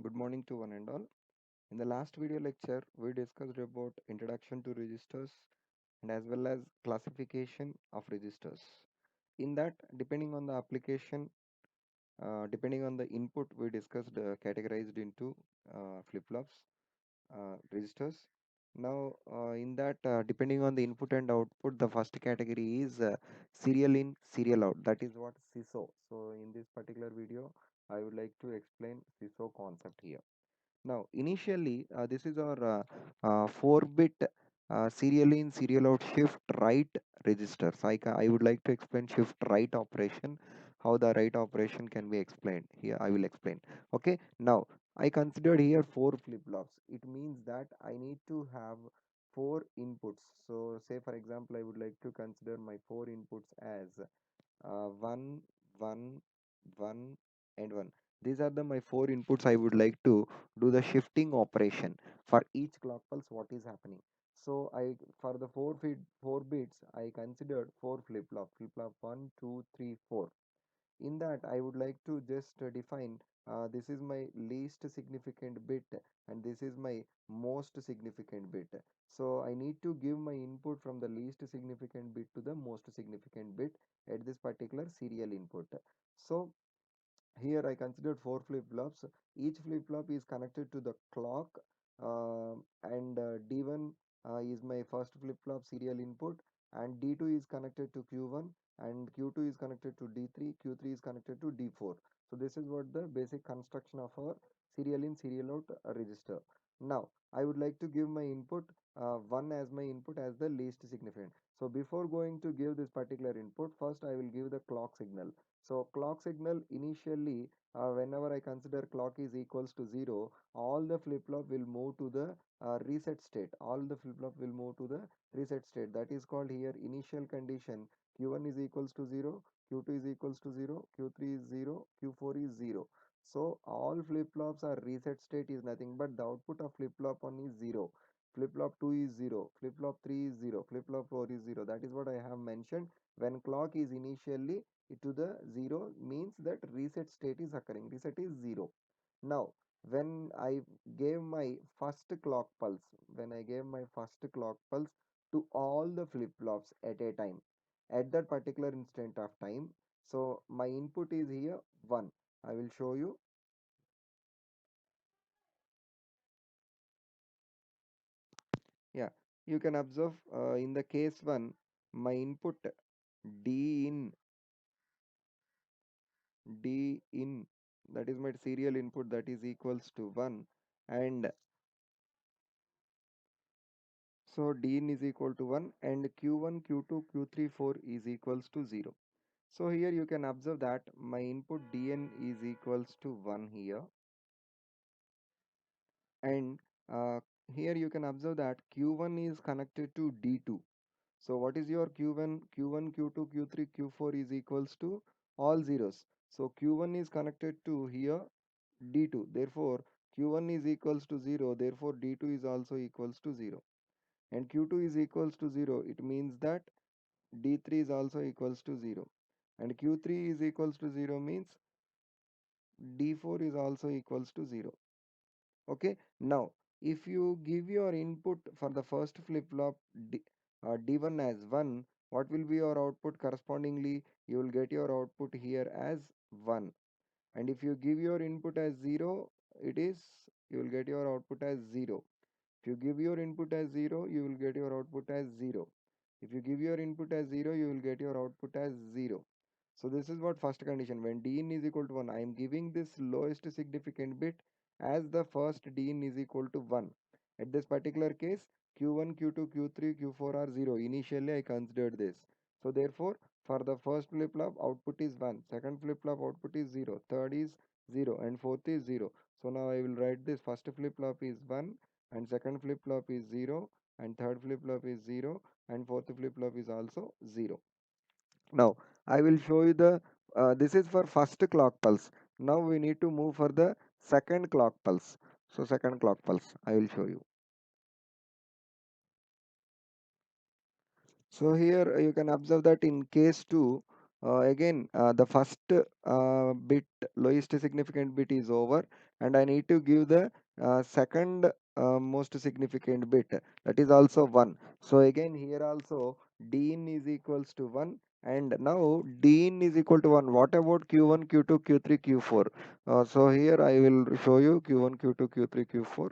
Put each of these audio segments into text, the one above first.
Good morning to one and all. In the last video lecture, we discussed about introduction to registers and as well as classification of registers. In that, depending on the application, depending on the input, we discussed categorized into flip-flops, registers. Now, in that, depending on the input and output, the first category is serial in, serial out. That is what SISO. So, in this particular video, I would like to explain SISO concept here. Now, initially, this is our 4-bit serial in, serial out shift right register. So, I would like to explain shift right operation, how the right operation can be explained. Here, I will explain. Okay, now I considered here 4 flip-flops. It means that I need to have 4 inputs. So, say for example, I would like to consider my 4 inputs as 1, 1, 1, and 1. These are the my 4 inputs. I would like to do the shifting operation for each clock pulse what is happening. So I for the 4 bits I considered 4 flip flop 1, 2, 3, 4. In that I would like to just define this is my least significant bit and this is my most significant bit. So I need to give my input from the least significant bit to the most significant bit at this particular serial input. So here I considered 4 flip-flops. Each flip-flop is connected to the clock, and D1 is my first flip-flop serial input, and D2 is connected to Q1, and Q2 is connected to D3, Q3 is connected to D4. So this is what the basic construction of our serial in, serial out register. Now I would like to give my input 1 as my input as the least significant. So before going to give this particular input, first I will give the clock signal. So clock signal initially, whenever I consider clock is equals to 0, all the flip-flop will move to the reset state. All the flip-flop will move to the reset state. That is called here initial condition. Q1 is equals to 0, Q2 is equals to 0, Q3 is 0, Q4 is 0. So all flip-flops are reset state is nothing but the output of flip-flop 1 is 0. Flip-flop 2 is 0, flip-flop 3 is 0, flip-flop 4 is 0. That is what I have mentioned. When clock is initially to the 0 means that reset state is occurring. Reset is 0. Now when I gave my first clock pulse, when I gave my first clock pulse to all the flip-flops at a time, at that particular instant of time, so my input is here 1. I will show you. Yeah, you can observe in the case 1, my input D in, D in, that is my serial input, that is equals to 1, and so Dn is equal to 1 and Q1, Q2, Q3, 4 is equals to 0. So here you can observe that my input Dn is equals to 1 here, and uh, here you can observe that Q1 is connected to D2. So what is your Q1, Q1, Q2, Q3, Q4 is equals to all zeros. So Q1 is connected to here D2. Therefore Q1 is equals to 0. Therefore D2 is also equals to 0. And Q2 is equals to 0. It means that D3 is also equals to 0. And Q3 is equals to 0 means D4 is also equals to 0. Okay. Now, if you give your input for the first flip-flop D1 as 1, what will be your output correspondingly? You will get your output here as 1. And if you give your input as 0, it is, you will get your output as 0. If you give your input as 0, you will get your output as 0. If you give your input as 0, you will get your output as 0. So this is what first condition. When din is equal to 1, I am giving this lowest significant bit as the first din is equal to 1. At this particular case, Q1, Q2, Q3, Q4 are 0. Initially, I considered this. So therefore, for the first flip-flop, output is 1. Second flip-flop, output is 0. Third is 0. And fourth is 0. So now I will write this. First flip-flop is 1. And second flip-flop is 0. And third flip-flop is 0. And fourth flip-flop is also 0. Now I will show you the this is for first clock pulse. Now we need to move for the second clock pulse. So second clock pulse I will show you. So here you can observe that in case 2, Again, the first bit, lowest significant bit is over, and I need to give the second most significant bit, that is also 1. So again here also d in is equals to 1, and now d in is equal to 1. What about q1, q2, q3, q4? So here I will show you q1, q2, q3, q4.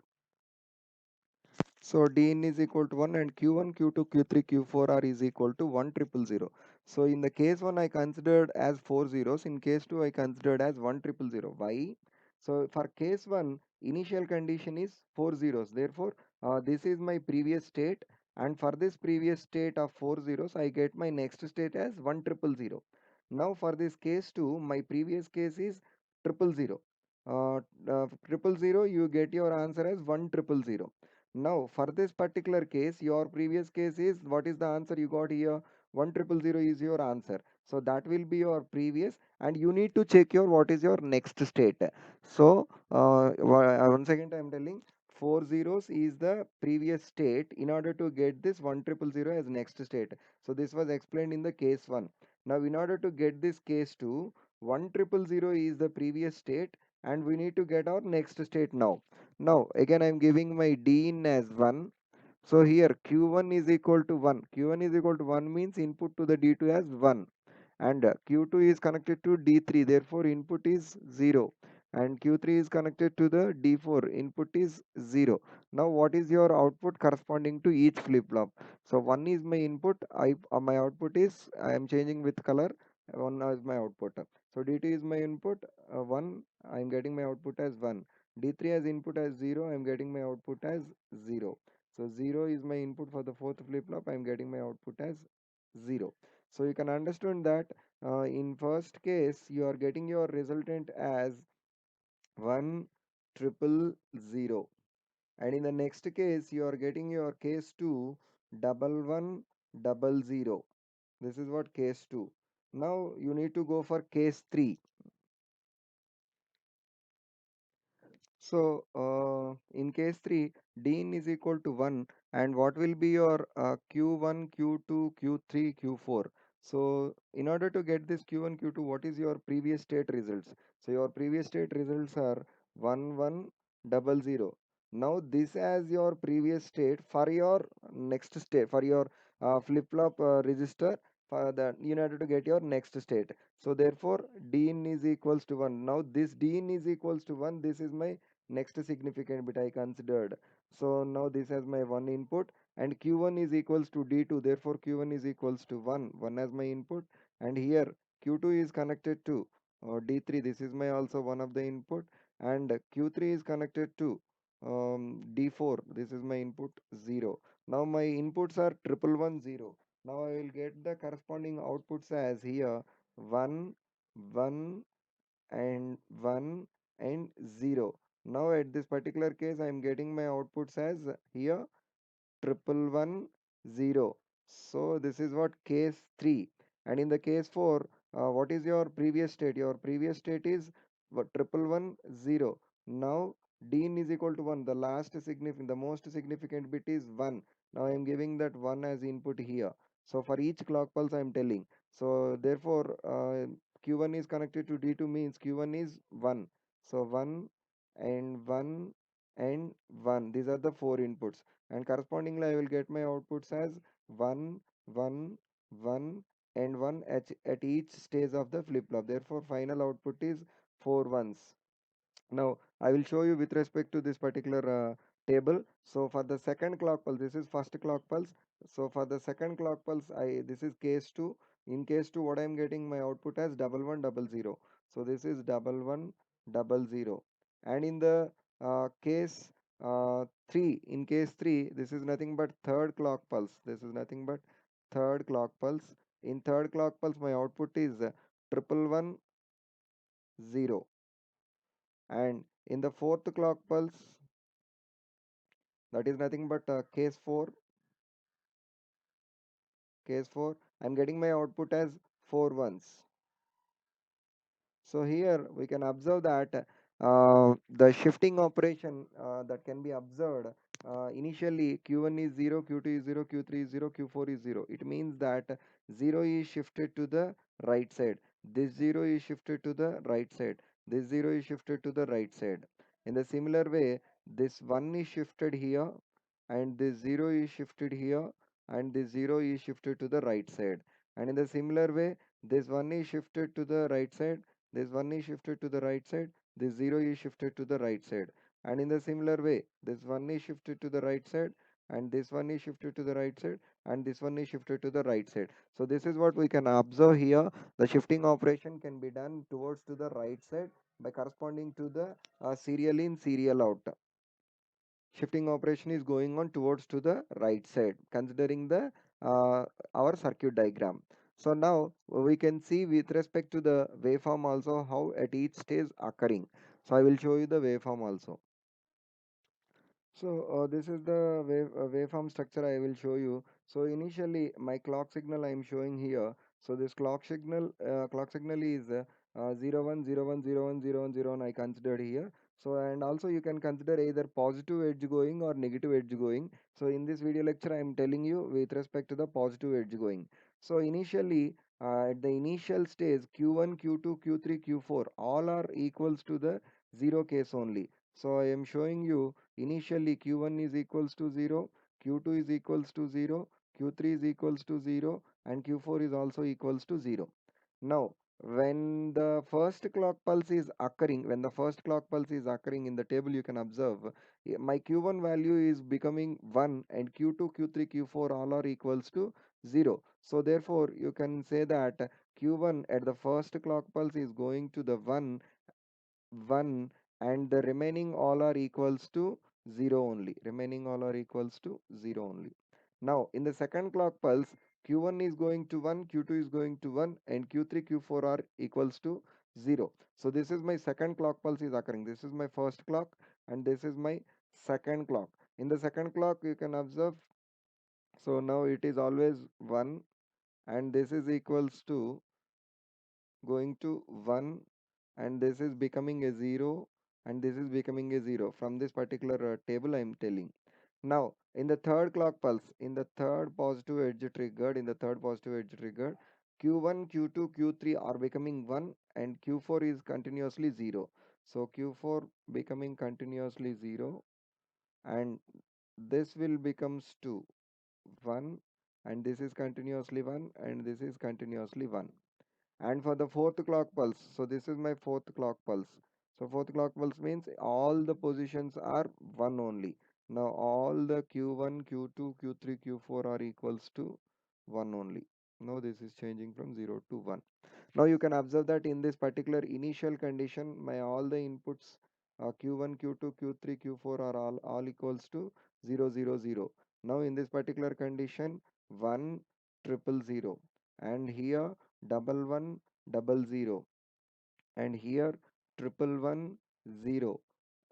So Dn is equal to 1, and Q1, Q2, Q3, Q4 are is equal to 1 triple 0. So in the case 1 I considered as 4 zeros, in case 2 I considered as 1 triple 0. Why? So for case 1 initial condition is 4 zeros. Therefore this is my previous state, and for this previous state of 4 zeros I get my next state as 1 triple 0. Now for this case 2 my previous case is triple 0. Triple 0 you get your answer as 1 triple 0. Now, for this particular case, your previous case is what is the answer you got here? 1 triple 0 is your answer. So that will be your previous, and you need to check your what is your next state. So once again I am telling 4 zeros is the previous state in order to get this 1 triple 0 as next state. So this was explained in the case 1. Now in order to get this case 2, 1 triple 0 is the previous state, and we need to get our next state now. Now again I am giving my d in as 1. So here q1 is equal to 1. Q1 is equal to 1 means input to the d2 as 1, and q2 is connected to d3, therefore input is 0, and q3 is connected to the d4, input is 0. Now what is your output corresponding to each flip flop? So 1 is my input, my output is, I am changing with color, 1 is my output. So d2 is my input, 1, I am getting my output as 1. D3 as input as 0, I am getting my output as 0. So 0 is my input for the fourth flip flop, I am getting my output as 0. So you can understand that in first case you are getting your resultant as 1 triple 0, and in the next case you are getting your case 2 double 1 double 0. This is what case 2. Now you need to go for case 3. So in case 3, Dean is equal to 1, and what will be your Q1, Q2, Q3, Q4? So in order to get this Q1, Q2, what is your previous state results? So your previous state results are 1, 1, double 0. Now this as your previous state for your next state, for your flip-flop register, for that in order to get your next state. So therefore Dean is equals to 1. Now this Dean is equals to 1. This is my next significant bit I considered. So now this has my 1 input, and q1 is equals to d2, therefore q1 is equals to 1 as my input, and here q2 is connected to d3, this is my also one of the input, and q3 is connected to d4, this is my input 0. Now my inputs are triple 1 0. Now I will get the corresponding outputs as here 1 1 and 1 and 0. Now at this particular case I am getting my outputs as here triple 1 0. So this is what case 3. And in the case 4, what is your previous state? Your previous state is what, triple 1 0. Now Dean is equal to 1. The the most significant bit is 1. Now I am giving that 1 as input here. So for each clock pulse I am telling. So therefore Q1 is connected to D2 means Q1 is 1. So 1 and 1 and 1. These are the four inputs, and correspondingly I will get my outputs as 1 1 1 and 1 at each stage of the flip flop. Therefore final output is 4 ones. Now I will show you with respect to this particular table. So for the second clock pulse, this is first clock pulse. So for the second clock pulse, I this is case 2. In case 2, what I am getting my output as double 1 double 0. So this is double 1 double 0. And in the case 3, in case 3, this is nothing but third clock pulse. This is nothing but third clock pulse. In third clock pulse, my output is triple 1 0. And in the fourth clock pulse, that is nothing but case 4, I'm getting my output as 4 ones. So here we can observe that the shifting operation that can be observed, initially q1 is 0, q2 is 0, q3 is 0, q4 is 0. It means that 0 is shifted to the right side. This 0 is shifted to the right side. This 0 is shifted to the right side. In the similar way, this 1 is shifted here, and this 0 is shifted here, and this 0 is shifted to the right side. And in the similar way, this 1 is shifted to the right side, this 1 is shifted to the right side, this 0 is shifted to the right side. And in the similar way, this 1 is shifted to the right side, and this 1 is shifted to the right side, and this one is shifted to the right side. So this is what we can observe here. The shifting operation can be done towards to the right side by corresponding to the serial in, serial out. Shifting operation is going on towards to the right side, considering the our circuit diagram. So now we can see with respect to the waveform also how at each stage occurring. So I will show you the waveform also. So this is the waveform structure I will show you. So initially my clock signal I am showing here. So this clock signal is 0 1 0 1 0 1 0 1 0 1 I considered here. So and also you can consider either positive edge going or negative edge going. So in this video lecture I am telling you with respect to the positive edge going. So initially at the initial stage Q1, Q2, Q3, Q4 all are equals to the 0 case only. So I am showing you initially Q1 is equals to 0, Q2 is equals to 0, Q3 is equals to 0, and Q4 is also equals to 0. Now, when the first clock pulse is occurring, when the first clock pulse is occurring in the table, you can observe my Q1 value is becoming 1 and Q2, Q3, Q4 all are equals to 0. So therefore, you can say that Q1 at the first clock pulse is going to the 1 and the remaining all are equals to 0 only. Remaining all are equals to 0 only. Now in the second clock pulse, Q1 is going to 1, Q2 is going to 1, and Q3, Q4 are equals to 0. So this is my second clock pulse is occurring. This is my first clock and this is my second clock. In the second clock you can observe, so now it is always 1 and this is equals to going to 1 and this is becoming a 0 and this is becoming a 0 from this particular table I am telling. Now in the third clock pulse, in the third positive edge triggered, Q1, Q2, Q3 are becoming 1 and Q4 is continuously 0. So Q4 becoming continuously 0 and this will becomes 2 1 and this is continuously 1 and this is continuously 1. And for the fourth clock pulse, so this is my fourth clock pulse. So fourth clock pulse means all the positions are 1 only. Now all the Q1, Q2, Q3, Q4 are equals to 1 only. Now this is changing from 0 to 1. Now you can observe that in this particular initial condition, my all the inputs Q1, Q2, Q3, Q4 are all equals to 0, 0, 0. Now in this particular condition, 1, triple 0, and here double 1, double 0, and here triple 1, 0,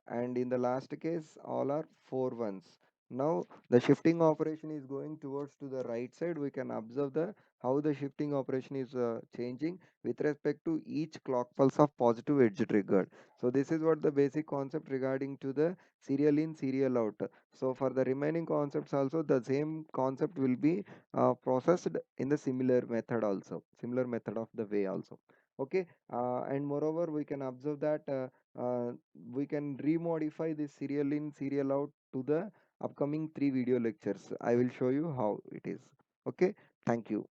and in the last case all are four ones. Now the shifting operation is going towards to the right side. We can observe the how the shifting operation is changing with respect to each clock pulse of positive edge triggered. So this is what the basic concept regarding to the serial in, serial out. So for the remaining concepts also the same concept will be processed in the similar method also, similar method of the way also. Okay, and moreover we can observe that we can remodify this serial in, serial out to the upcoming 3 video lectures. I will show you how it is. Okay, thank you.